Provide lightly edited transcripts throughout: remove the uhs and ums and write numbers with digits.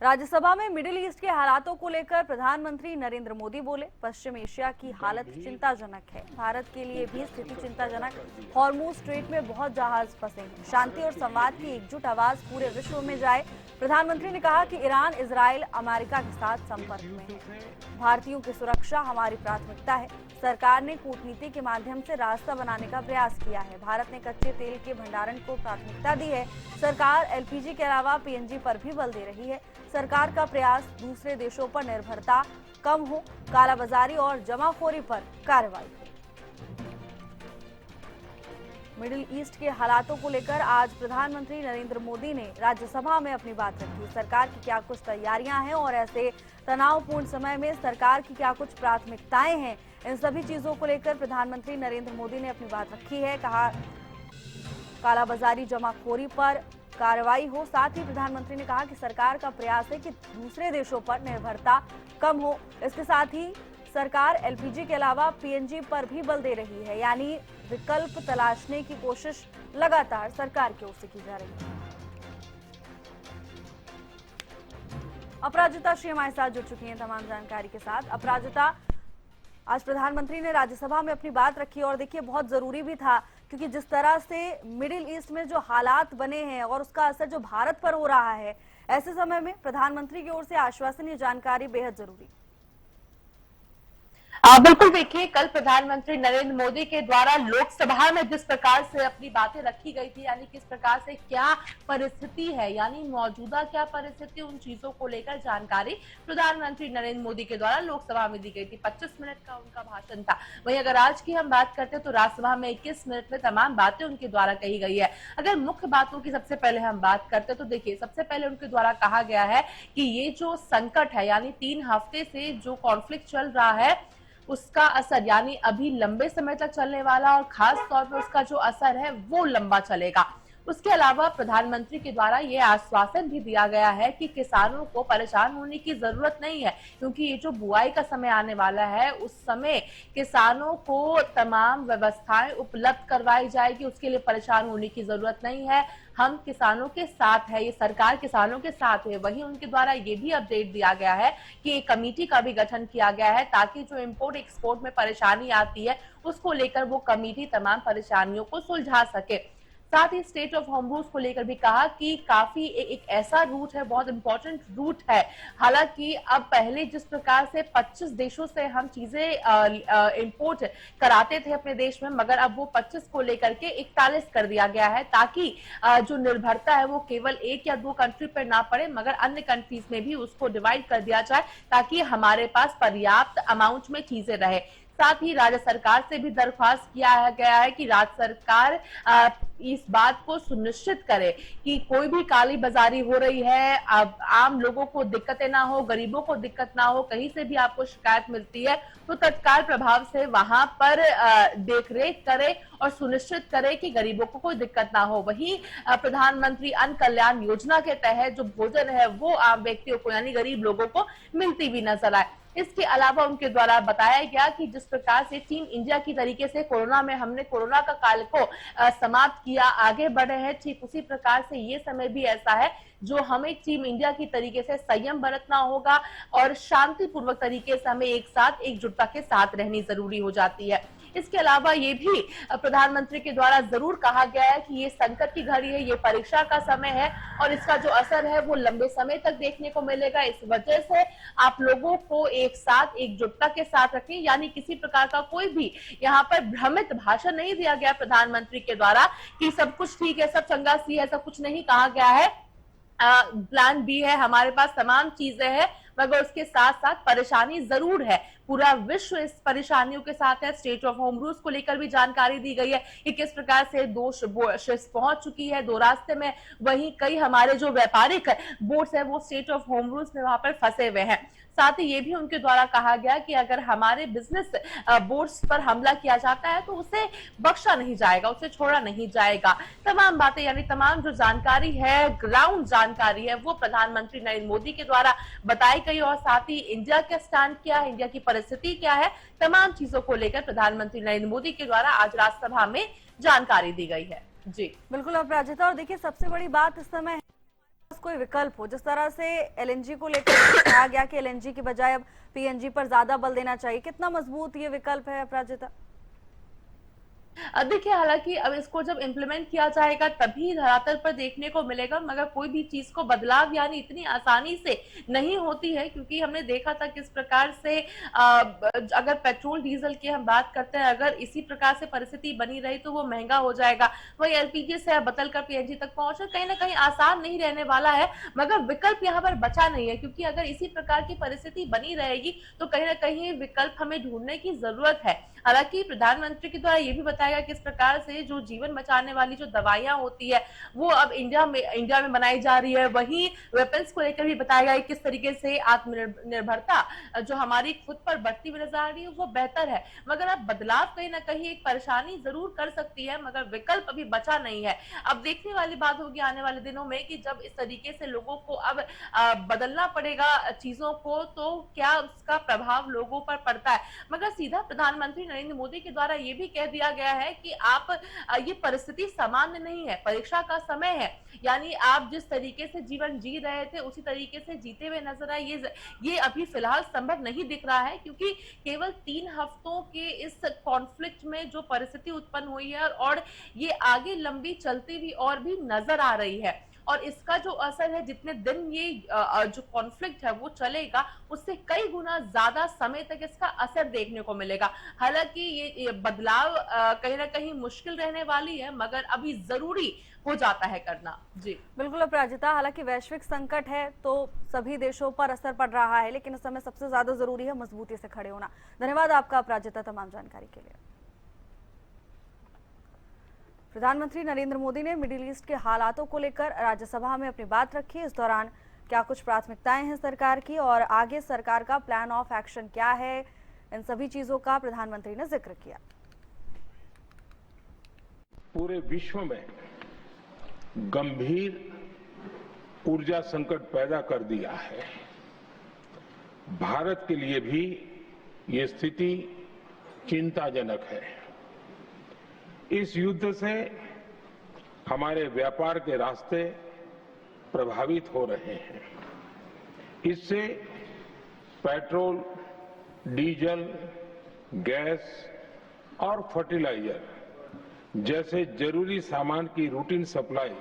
राज्यसभा में middle east के हालातों को लेकर प्रधानमंत्री नरेंद्र मोदी बोले, पश्चिम एशिया की हालत चिंताजनक है। भारत के लिए भी स्थिति चिंताजनक। हॉर्मुज स्ट्रेट में बहुत जहाज फंसे हैं। शांति और संवाद की एकजुट आवाज पूरे विश्व में जाए। प्रधानमंत्री ने कहा कि ईरान, इजराइल, अमेरिका के साथ संपर्क में है। भारतीयों की सुरक्षा हमारी प्राथमिकता है। सरकार ने कूटनीति के माध्यम से रास्ता बनाने का प्रयास किया है। भारत ने कच्चे तेल के भंडारण को प्राथमिकता दी है। सरकार एलपीजी के अलावा पीएनजी पर भी बल दे रही है। सरकार का प्रयास दूसरे देशों पर निर्भरता कम हो, कालाबाजारी और जमाखोरी पर कार्रवाई हो। मिडिल ईस्ट के हालातों को लेकर आज प्रधानमंत्री नरेंद्र मोदी ने राज्यसभा में अपनी बात रखी। सरकार की क्या कुछ तैयारियां हैं और ऐसे तनावपूर्ण समय में सरकार की क्या कुछ प्राथमिकताएं हैं, इन सभी चीजों को लेकर प्रधानमंत्री नरेंद्र मोदी ने अपनी बात रखी है। कहा कालाबाजारी, जमाखोरी पर कार्रवाई हो। साथ ही प्रधानमंत्री ने कहा कि सरकार का प्रयास है कि दूसरे देशों पर निर्भरता कम हो। इसके साथ ही सरकार एलपीजी के अलावा पीएनजी पर भी बल दे रही है, यानी विकल्प तलाशने की कोशिश लगातार सरकार की ओर से की जा रही है। अपराजिता श्री हमारे साथ जुड़ चुकी हैं तमाम जानकारी के साथ। अपराजिता, आज प्रधानमंत्री ने राज्यसभा में अपनी बात रखी और देखिए बहुत जरूरी भी था, क्योंकि जिस तरह से मिडिल ईस्ट में जो हालात बने हैं और उसका असर जो भारत पर हो रहा है, ऐसे समय में प्रधानमंत्री की ओर से आश्वासन, ये जानकारी बेहद जरूरी। बिल्कुल, देखिए कल प्रधानमंत्री नरेंद्र मोदी के द्वारा लोकसभा में जिस प्रकार से अपनी बातें रखी गई थी, यानी किस प्रकार से क्या परिस्थिति है, यानी मौजूदा क्या परिस्थिति, उन चीजों को लेकर जानकारी प्रधानमंत्री नरेंद्र मोदी के द्वारा लोकसभा में दी गई थी। 25 मिनट का उनका भाषण था। वहीं अगर आज की हम बात करते हैं तो राज्यसभा में 21 मिनट में तमाम बातें उनके द्वारा कही गई है। अगर मुख्य बातों की सबसे पहले हम बात करते हैं तो देखिए सबसे पहले उनके द्वारा कहा गया है कि ये जो संकट है, यानी 3 हफ्ते से जो कॉन्फ्लिक्ट चल रहा है, उसका असर यानी अभी लंबे समय तक चलने वाला और खास तौर पर उसका जो असर है वो लंबा चलेगा। उसके अलावा प्रधानमंत्री के द्वारा ये आश्वासन भी दिया गया है कि किसानों को परेशान होने की जरूरत नहीं है, क्योंकि ये जो बुआई का समय आने वाला है उस समय किसानों को तमाम व्यवस्थाएं उपलब्ध करवाई जाएगी, उसके लिए परेशान होने की जरूरत नहीं है। हम किसानों के साथ है, ये सरकार किसानों के साथ है। वहीं उनके द्वारा ये भी अपडेट दिया गया है कि एक कमेटी का भी गठन किया गया है, ताकि जो इंपोर्ट एक्सपोर्ट में परेशानी आती है उसको लेकर वो कमेटी तमाम परेशानियों को सुलझा सके। साथ ही स्टेट ऑफ होमरूल्स को लेकर भी कहा कि काफी एक ऐसा रूट है, बहुत इंपॉर्टेंट रूट है। हालांकि अब पहले जिस प्रकार से 25 देशों से हम चीजें इंपोर्ट कराते थे अपने देश में, मगर अब वो 25 को लेकर के 41 कर दिया गया है, ताकि जो निर्भरता है वो केवल 1 या 2 कंट्री पर ना पड़े, मगर अन्य कंट्रीज में भी उसको डिवाइड कर दिया जाए, ताकि हमारे पास पर्याप्त अमाउंट में चीजें रहे। साथ ही राज्य सरकार से भी दरख्वास्त किया गया है कि राज्य सरकार इस बात को सुनिश्चित करे कि कोई भी काली बाजारी हो रही है, अब आम लोगों को दिक्कतें ना हो, गरीबों को दिक्कत ना हो। कहीं से भी आपको शिकायत मिलती है तो तत्काल प्रभाव से वहां पर देखरेख करे और सुनिश्चित करे कि गरीबों को कोई दिक्कत ना हो। वहीं प्रधानमंत्री अन्न कल्याण योजना के तहत जो भोजन है वो आम व्यक्तियों को यानी गरीब लोगों को मिलती भी नजर आए। इसके अलावा उनके द्वारा बताया गया कि जिस प्रकार से टीम इंडिया की तरीके से कोरोना में हमने कोरोना का काल को समाप्त किया, आगे बढ़े हैं, ठीक उसी प्रकार से ये समय भी ऐसा है जो हमें टीम इंडिया की तरीके से संयम बरतना होगा और शांतिपूर्वक तरीके से हमें एक साथ एकजुटता के साथ रहनी जरूरी हो जाती है। इसके अलावा ये भी प्रधानमंत्री के द्वारा जरूर कहा गया है कि ये संकट की घड़ी है, ये परीक्षा का समय है और इसका जो असर है वो लंबे समय तक देखने को मिलेगा। इस वजह से आप लोगों को एक साथ एकजुटता के साथ रखें, यानी किसी प्रकार का कोई भी यहाँ पर भ्रमित भाषण नहीं दिया गया प्रधानमंत्री के द्वारा कि सब कुछ ठीक है, सब चंगा सी है, सब कुछ नहीं कहा गया है। प्लान बी है, हमारे पास तमाम चीजें हैं, मगर उसके साथ साथ परेशानी जरूर है। पूरा विश्व इस परेशानियों के साथ है। स्टेट ऑफ होम रूल्स को लेकर भी जानकारी दी गई है कि किस प्रकार से 2 शिप्स पहुंच चुकी है 2 रास्ते में। वहीं कई हमारे जो व्यापारिक बोट्स है वो स्टेट ऑफ होम रूल्स में वहां पर फंसे हुए हैं। साथ ही ये भी उनके द्वारा कहा गया कि अगर हमारे बिजनेस बोर्ड्स पर हमला किया जाता है तो उसे बख्शा नहीं जाएगा, उसे छोड़ा नहीं जाएगा। तमाम बातें यानी तमाम जो जानकारी है, ग्राउंड जानकारी है, वो प्रधानमंत्री नरेंद्र मोदी के द्वारा बताई गई और साथ ही इंडिया का स्टैंड क्या है, इंडिया की परिस्थिति क्या है, तमाम चीजों को लेकर प्रधानमंत्री नरेंद्र मोदी के द्वारा आज राज्यसभा में जानकारी दी गई है। जी बिल्कुल अपराजिता, और देखिए सबसे बड़ी बात इस समय पास कोई विकल्प हो, जिस तरह से एलएनजी को लेकर कहा गया कि एलएनजी की बजाय अब पीएनजी पर ज्यादा बल देना चाहिए, कितना मजबूत ये विकल्प है अपराजिता? देखिए, हालांकि अब इसको जब इम्प्लीमेंट किया जाएगा तभी धरातल पर देखने को मिलेगा, मगर कोई भी चीज को बदलाव यानी इतनी आसानी से नहीं होती है, क्योंकि हमने देखा था किस प्रकार से अगर पेट्रोल डीजल की हम बात करते हैं, अगर इसी प्रकार से परिस्थिति बनी रही तो वो महंगा हो जाएगा। वही एलपीजी से बदल कर पीएनजी तक पहुंचना कहीं ना कहीं आसान नहीं रहने वाला है, मगर विकल्प यहाँ पर बचा नहीं है, क्योंकि अगर इसी प्रकार की परिस्थिति बनी रहेगी तो कहीं ना कहीं विकल्प हमें ढूंढने की जरूरत है। हालांकि प्रधानमंत्री के द्वारा ये भी बताया गया किस प्रकार से जो जीवन बचाने वाली जो दवाइयां होती है वो अब इंडिया में बनाई जा रही है। वहीं वेपन्स को लेकर भी बताया गया किस तरीके से आत्मनिर्भरता जो हमारी खुद पर बढ़ती हुई नजर आ रही है वो बेहतर है, मगर अब बदलाव कहीं ना कहीं एक परेशानी जरूर कर सकती है, मगर विकल्प अभी बचा नहीं है। अब देखने वाली बात होगी आने वाले दिनों में कि जब इस तरीके से लोगों को अब बदलना पड़ेगा चीजों को, तो क्या उसका प्रभाव लोगों पर पड़ता है। मगर सीधा प्रधानमंत्री नरेंद्र मोदी के द्वारा ये भी कह दिया गया है कि आप ये परिस्थिति सामान्य नहीं है, परीक्षा का समय है, यानी आप जिस तरीके से जीवन जी रहे थे उसी तरीके से जीते हुए नजर आए, ये अभी फिलहाल संभव नहीं दिख रहा है, क्योंकि केवल 3 हफ्तों के इस कॉन्फ्लिक्ट में जो परिस्थिति उत्पन्न हुई है और ये आगे लंबी चलती हुई और भी नजर आ रही है, और इसका जो असर है जितने दिन ये जो कॉन्फ्लिक्ट है वो चलेगा उससे कई गुना ज्यादा समय तक इसका असर देखने को मिलेगा। हालांकि ये बदलाव कहीं ना कहीं मुश्किल रहने वाली है, मगर अभी जरूरी हो जाता है करना। जी बिल्कुल अपराजिता, हालांकि वैश्विक संकट है तो सभी देशों पर असर पड़ रहा है, लेकिन इस समय सबसे ज्यादा जरूरी है मजबूती से खड़े होना। धन्यवाद आपका अपराजिता तमाम जानकारी के लिए। प्रधानमंत्री नरेंद्र मोदी ने मिडिल ईस्ट के हालातों को लेकर राज्यसभा में अपनी बात रखी। इस दौरान क्या कुछ प्राथमिकताएं हैं सरकार की और आगे सरकार का प्लान ऑफ एक्शन क्या है, इन सभी चीजों का प्रधानमंत्री ने जिक्र किया। पूरे विश्व में गंभीर ऊर्जा संकट पैदा कर दिया है। भारत के लिए भी ये स्थिति चिंताजनक है। इस युद्ध से हमारे व्यापार के रास्ते प्रभावित हो रहे हैं। इससे पेट्रोल, डीजल, गैस और फर्टिलाइजर जैसे जरूरी सामान की रूटीन सप्लाई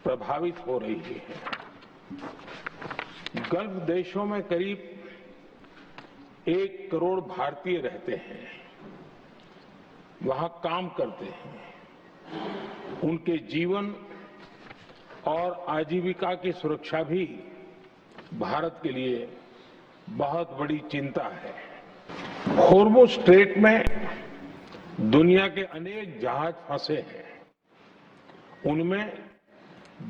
प्रभावित हो रही है। गल्फ देशों में करीब 1 करोड़ भारतीय रहते हैं, वहां काम करते हैं। उनके जीवन और आजीविका की सुरक्षा भी भारत के लिए बहुत बड़ी चिंता है। हॉर्मुज़ स्ट्रेट में दुनिया के अनेक जहाज फंसे हैं, उनमें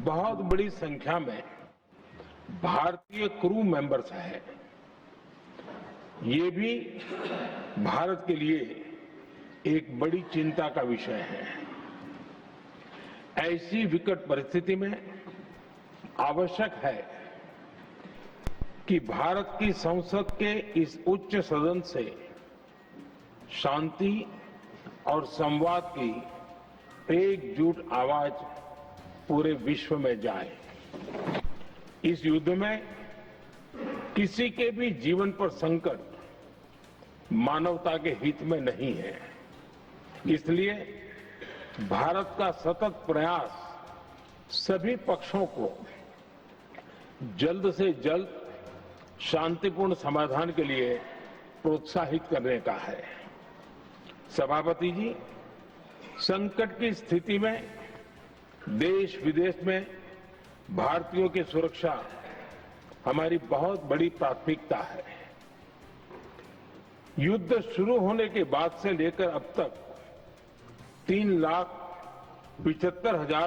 बहुत बड़ी संख्या में भारतीय क्रू मेंबर्स हैं। ये भी भारत के लिए एक बड़ी चिंता का विषय है। ऐसी विकट परिस्थिति में आवश्यक है कि भारत की संसद के इस उच्च सदन से शांति और संवाद की एकजुट आवाज पूरे विश्व में जाए। इस युद्ध में किसी के भी जीवन पर संकट मानवता के हित में नहीं है। इसलिए भारत का सतत प्रयास सभी पक्षों को जल्द से जल्द शांतिपूर्ण समाधान के लिए प्रोत्साहित करने का है। सभापति जी, संकट की स्थिति में देश विदेश में भारतीयों की सुरक्षा हमारी बहुत बड़ी प्राथमिकता है। युद्ध शुरू होने के बाद से लेकर अब तक 3,75,000